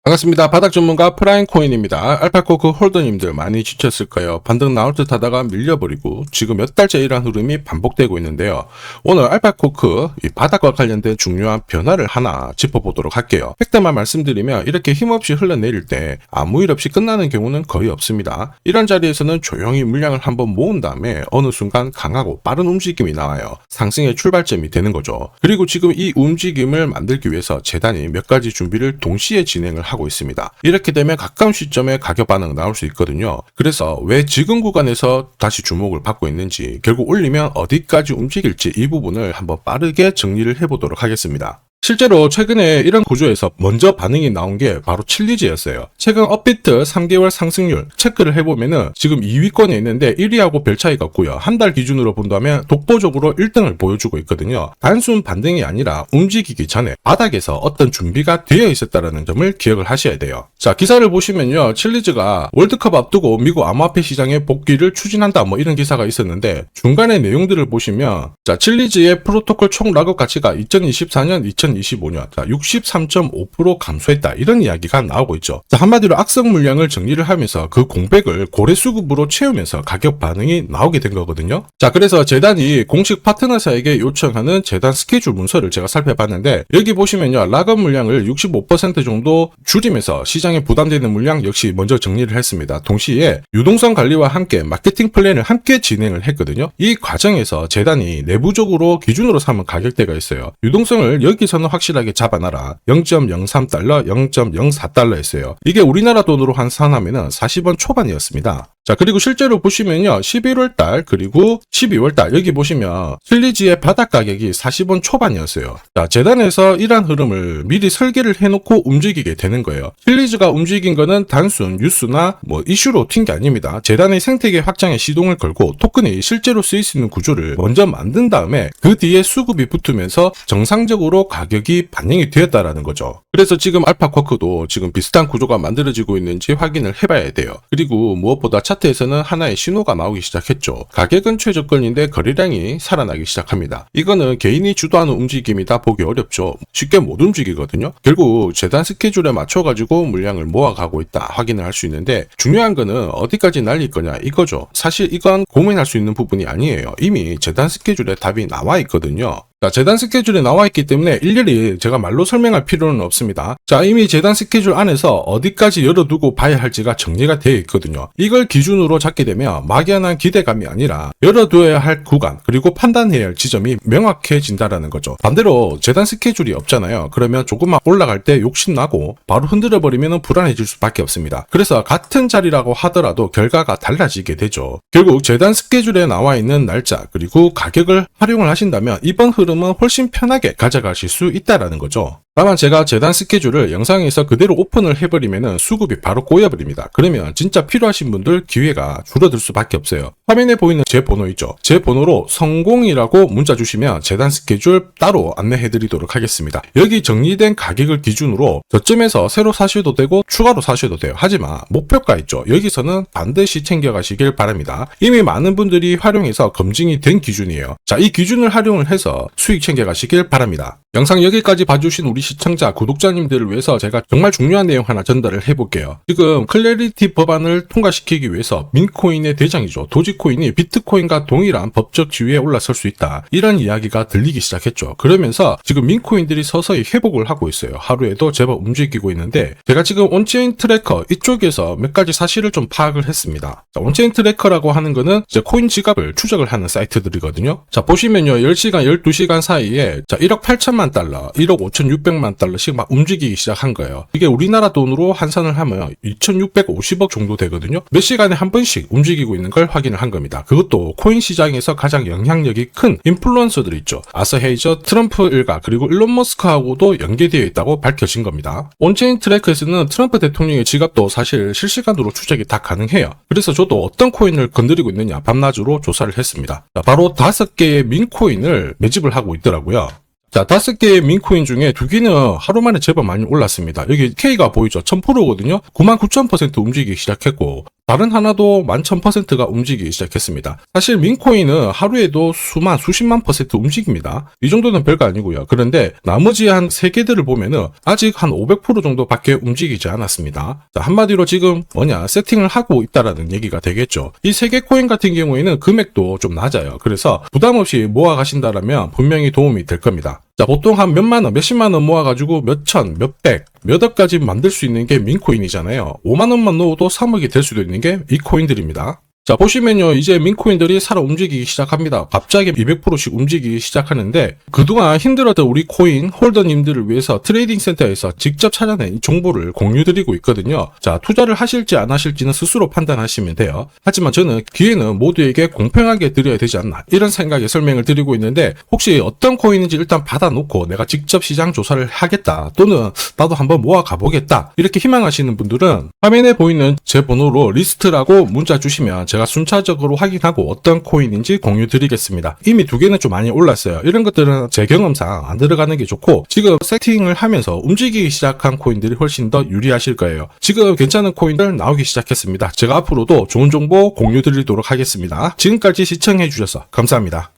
반갑습니다. 바닥 전문가 프라임코인입니다. 알파코크 홀더님들 많이 지쳤을 거예요. 반등 나올 듯 하다가 밀려버리고 지금 몇 달째 이러한 흐름이 반복되고 있는데요. 오늘 알파코크 이 바닥과 관련된 중요한 변화를 하나 짚어보도록 할게요. 팩트만 말씀드리면 이렇게 힘없이 흘러내릴 때 아무 일 없이 끝나는 경우는 거의 없습니다. 이런 자리에서는 조용히 물량을 한번 모은 다음에 어느 순간 강하고 빠른 움직임이 나와요. 상승의 출발점이 되는 거죠. 그리고 지금 이 움직임을 만들기 위해서 재단이 몇 가지 준비를 동시에 진행을 하고 있습니다. 이렇게 되면 가까운 시점에 가격 반응 나올 수 있거든요. 그래서 왜 지금 구간에서 다시 주목을 받고 있는지, 결국 올리면 어디까지 움직일지 이 부분을 한번 빠르게 정리를 해보도록 하겠습니다. 실제로 최근에 이런 구조에서 먼저 반응이 나온 게 바로 칠리즈였어요. 최근 업비트 3개월 상승률 체크를 해보면은 지금 2위권에 있는데 1위하고 별 차이가 없고요. 한 달 기준으로 본다면 독보적으로 1등을 보여주고 있거든요. 단순 반등이 아니라 움직이기 전에 바닥에서 어떤 준비가 되어 있었다는 점을 기억을 하셔야 돼요. 자, 기사를 보시면요. 칠리즈가 월드컵 앞두고 미국 암호화폐 시장에 복귀를 추진한다 뭐 이런 기사가 있었는데, 중간의 내용들을 보시면 자, 칠리즈의 프로토콜 총 락업 가치가 2024년 2025년 63.5% 감소했다, 이런 이야기가 나오고 있죠. 자, 한마디로 악성 물량을 정리를 하면서 그 공백을 고래수급으로 채우면서 가격 반응이 나오게 된 거거든요. 자, 그래서 재단이 공식 파트너사에게 요청하는 재단 스케줄 문서를 제가 살펴봤는데, 여기 보시면요, 락업 물량을 65% 정도 줄이면서 시장에 부담되는 물량 역시 먼저 정리를 했습니다. 동시에 유동성 관리와 함께 마케팅 플랜을 함께 진행을 했거든요. 이 과정에서 재단이 내부적으로 기준으로 삼은 가격대가 있어요. 유동성을 여기서는 확실하게 잡아놔라. 0.03달러, 0.04달러 했어요. 이게 우리나라 돈으로 환산하면은 40원 초반이었습니다. 자, 그리고 실제로 보시면요, 11월달 그리고 12월달 여기 보시면 칠리즈의 바닥 가격이 40원 초반이었어요. 자, 재단에서 이러한 흐름을 미리 설계를 해놓고 움직이게 되는 거예요. 칠리즈가 움직인 거는 단순 뉴스나 뭐 이슈로 튄 게 아닙니다. 재단의 생태계 확장에 시동을 걸고 토큰이 실제로 쓰일 수 있는 구조를 먼저 만든 다음에 그 뒤에 수급이 붙으면서 정상적으로 가격이 반영이 되었다라는 거죠. 그래서 지금 알파코크도 지금 비슷한 구조가 만들어지고 있는지 확인을 해봐야 돼요. 그리고 무엇보다 차트에서는 하나의 신호가 나오기 시작했죠. 가격은 최저권인데 거래량이 살아나기 시작합니다. 이거는 개인이 주도하는 움직임이다 보기 어렵죠. 쉽게 못 움직이거든요. 결국 재단 스케줄에 맞춰가지고 물량을 모아가고 있다 확인을 할 수 있는데, 중요한 거는 어디까지 날릴 거냐 이거죠. 사실 이건 고민할 수 있는 부분이 아니에요. 이미 재단 스케줄에 답이 나와 있거든요. 자, 재단 스케줄이 나와 있기 때문에 일일이 제가 말로 설명할 필요는 없습니다. 자, 이미 재단 스케줄 안에서 어디까지 열어두고 봐야 할지가 정리가 되어 있거든요. 이걸 기준으로 잡게 되면 막연한 기대감이 아니라 열어둬야 할 구간 그리고 판단해야 할 지점이 명확해진다라는 거죠. 반대로 재단 스케줄이 없잖아요. 그러면 조금만 올라갈 때 욕심나고 바로 흔들어버리면 불안해질 수밖에 없습니다. 그래서 같은 자리라고 하더라도 결과가 달라지게 되죠. 결국 재단 스케줄에 나와 있는 날짜 그리고 가격을 활용을 하신다면 이번 흐름은 훨씬 편하게 가져가실 수 있다라는 거죠. 다만 제가 재단 스케줄을 영상에서 그대로 오픈을 해버리면 수급이 바로 꼬여버립니다. 그러면 진짜 필요하신 분들 기회가 줄어들 수밖에 없어요. 화면에 보이는 제 번호 있죠. 제 번호로 성공이라고 문자 주시면 재단 스케줄 따로 안내해드리도록 하겠습니다. 여기 정리된 가격을 기준으로 저점에서 새로 사셔도 되고 추가로 사셔도 돼요. 하지만 목표가 있죠. 여기서는 반드시 챙겨가시길 바랍니다. 이미 많은 분들이 활용해서 검증이 된 기준이에요. 자, 이 기준을 활용을 해서 수익 챙겨가시길 바랍니다. 영상 여기까지 봐주신 우리 시청자, 구독자님들을 위해서 제가 정말 중요한 내용 하나 전달을 해볼게요. 지금 클래리티 법안을 통과시키기 위해서 민코인의 대장이죠. 도지코인이 비트코인과 동일한 법적 지위에 올라설 수 있다, 이런 이야기가 들리기 시작했죠. 그러면서 지금 민코인들이 서서히 회복을 하고 있어요. 하루에도 제법 움직이고 있는데, 제가 지금 온체인 트래커 이쪽에서 몇 가지 사실을 좀 파악을 했습니다. 자, 온체인 트래커라고 하는 거는 이제 코인 지갑을 추적을 하는 사이트들이거든요. 자, 보시면요, 10시간, 12시간 사이에 자, 1억 8천만 달러, 1억 5,600만 달러씩 막 움직이기 시작한 거예요. 이게 우리나라 돈으로 환산을 하면 2,650억 정도 되거든요. 몇 시간에 한 번씩 움직이고 있는 걸 확인을 한 겁니다. 그것도 코인 시장에서 가장 영향력이 큰 인플루언서들 있죠. 아서 헤이저, 트럼프 일가, 그리고 일론 머스크하고도 연계되어 있다고 밝혀진 겁니다. 온체인 트래커에서는 트럼프 대통령의 지갑도 사실 실시간으로 추적이 다 가능해요. 그래서 저도 어떤 코인을 건드리고 있느냐 밤낮으로 조사를 했습니다. 자, 바로 5개의 민코인을 매집을 하고 있더라고요. 자, 5개의 민코인 중에 2개는 하루 만에 제법 많이 올랐습니다. 여기 K가 보이죠? 1000%거든요? 99,000% 움직이기 시작했고, 다른 하나도 11,000%가 움직이기 시작했습니다. 사실 민코인은 하루에도 수십만 퍼센트 움직입니다. 이 정도는 별거 아니고요. 그런데 나머지 한 3개들을 보면은 아직 한 500% 정도밖에 움직이지 않았습니다. 자, 한마디로 지금 세팅을 하고 있다라는 얘기가 되겠죠. 이 3개 코인 같은 경우에는 금액도 좀 낮아요. 그래서 부담 없이 모아 가신다라면 분명히 도움이 될 겁니다. 자, 보통 한 몇만 원, 몇십만 원 모아가지고 몇천, 몇백, 몇 억까지 만들 수 있는 게 민코인이잖아요. 5만 원만 넣어도 3억이 될 수도 있는 게 이 코인들입니다. 자, 보시면요, 이제 민코인들이 살아 움직이기 시작합니다. 갑자기 200%씩 움직이기 시작하는데, 그동안 힘들었던 우리 코인 홀더님들을 위해서 트레이딩 센터에서 직접 찾아낸 이 정보를 공유드리고 있거든요. 자, 투자를 하실지 안 하실지는 스스로 판단하시면 돼요. 하지만 저는 기회는 모두에게 공평하게 드려야 되지 않나, 이런 생각에 설명을 드리고 있는데, 혹시 어떤 코인인지 일단 받아놓고 내가 직접 시장 조사를 하겠다, 또는 나도 한번 모아 가보겠다, 이렇게 희망하시는 분들은 화면에 보이는 제 번호로 리스트라고 문자 주시면 제가 순차적으로 확인하고 어떤 코인인지 공유 드리겠습니다. 이미 2개는 좀 많이 올랐어요. 이런 것들은 제 경험상 안 들어가는 게 좋고, 지금 세팅을 하면서 움직이기 시작한 코인들이 훨씬 더 유리하실 거예요. 지금 괜찮은 코인들 나오기 시작했습니다. 제가 앞으로도 좋은 정보 공유 드리도록 하겠습니다. 지금까지 시청해 주셔서 감사합니다.